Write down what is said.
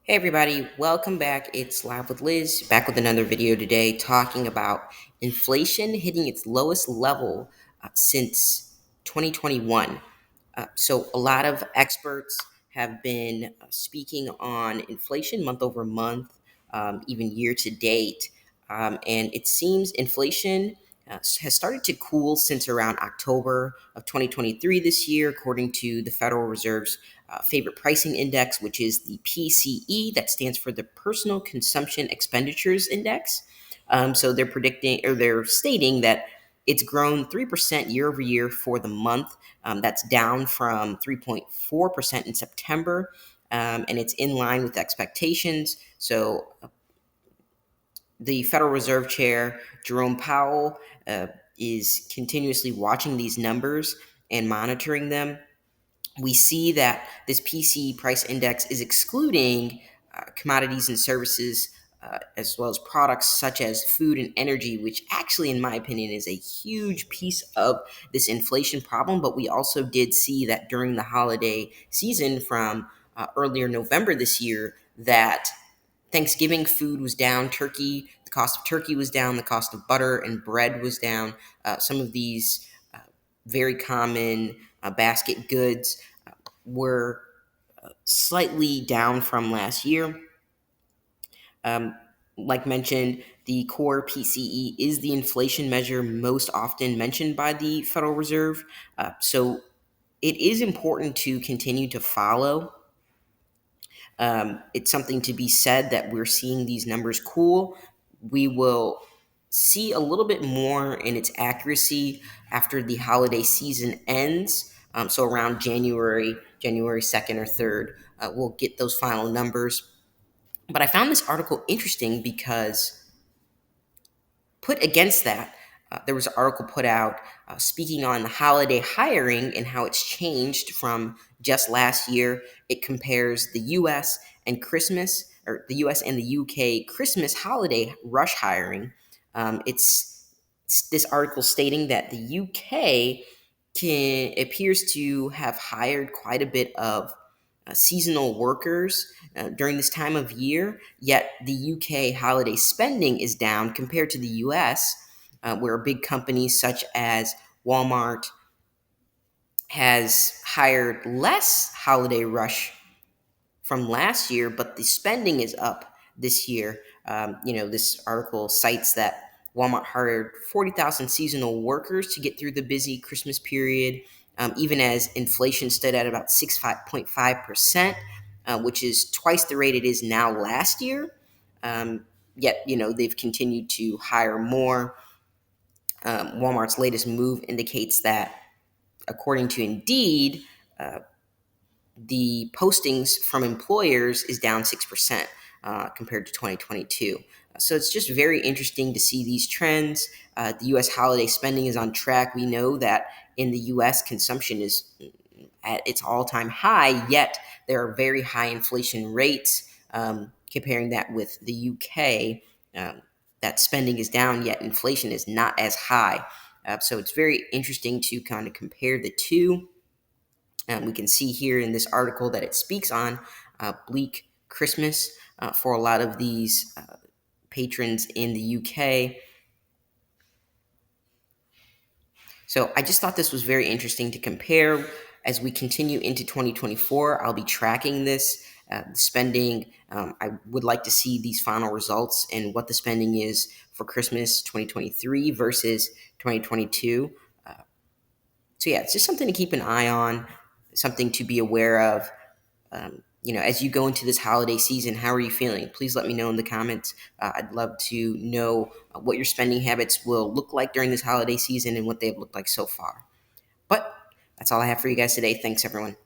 Hey everybody, welcome back. It's Live with Liz, back with another video today talking about inflation hitting its lowest level since 2021. So, a lot of experts have been speaking on inflation month over month, even year to date. And it seems inflation has started to cool since around October of 2023 this year, according to the Federal Reserve's favorite pricing index, which is the PCE, that stands for the Personal Consumption Expenditures Index. So they're predicting, or they're stating that it's grown 3% year over year for the month. That's down from 3.4% in September, and it's in line with expectations. So the Federal Reserve Chair, Jerome Powell, is continuously watching these numbers and monitoring them. We see that this PC price index is excluding commodities and services, as well as products such as food and energy, which actually, in my opinion, is a huge piece of this inflation problem. But we also did see that during the holiday season from earlier November this year, that Thanksgiving food was down. The cost of turkey was down. The cost of butter and bread was down. Some of these very common basket goods were slightly down from last year. Um, like mentioned, the core PCE is the inflation measure most often mentioned by the Federal Reserve. So it is important to continue to follow. It's something to be said that we're seeing these numbers cool. We will see a little bit more in its accuracy after the holiday season ends. So around January 2nd or 3rd, we'll get those final numbers. But I found this article interesting because put against that, there was an article put out speaking on the holiday hiring and how it's changed from just last year. It compares the U.S. and Christmas, or the U.S. and the U.K. Christmas holiday rush hiring. It's this article stating that the U.K. appears to have hired quite a bit of seasonal workers during this time of year, yet the UK holiday spending is down compared to the US, where big companies such as Walmart has hired less holiday rush from last year, but the spending is up this year. This article cites that Walmart hired 40,000 seasonal workers to get through the busy Christmas period, even as inflation stood at about 6.5%, which is twice the rate it is now last year. Yet, they've continued to hire more. Walmart's latest move indicates that, according to Indeed, uh, the postings from employers is down 6% compared to 2022. So it's just very interesting to see these trends. The US holiday spending is on track. We know that in the US, consumption is at its all time high, yet there are very high inflation rates. Comparing that with the UK, that spending is down, yet inflation is not as high. So it's very interesting to kind of compare the two. We can see here in this article that it speaks on bleak Christmas for a lot of these patrons in the UK. So I just thought this was very interesting to compare. As we continue into 2024, I'll be tracking this spending. I would like to see these final results and what the spending is for Christmas 2023 versus 2022. So yeah, it's just something to keep an eye on, something to be aware of. As you go into this holiday season, how are you feeling? Please let me know in the comments. I'd love to know what your spending habits will look like during this holiday season and what they've looked like so far. But that's all I have for you guys today. Thanks, everyone.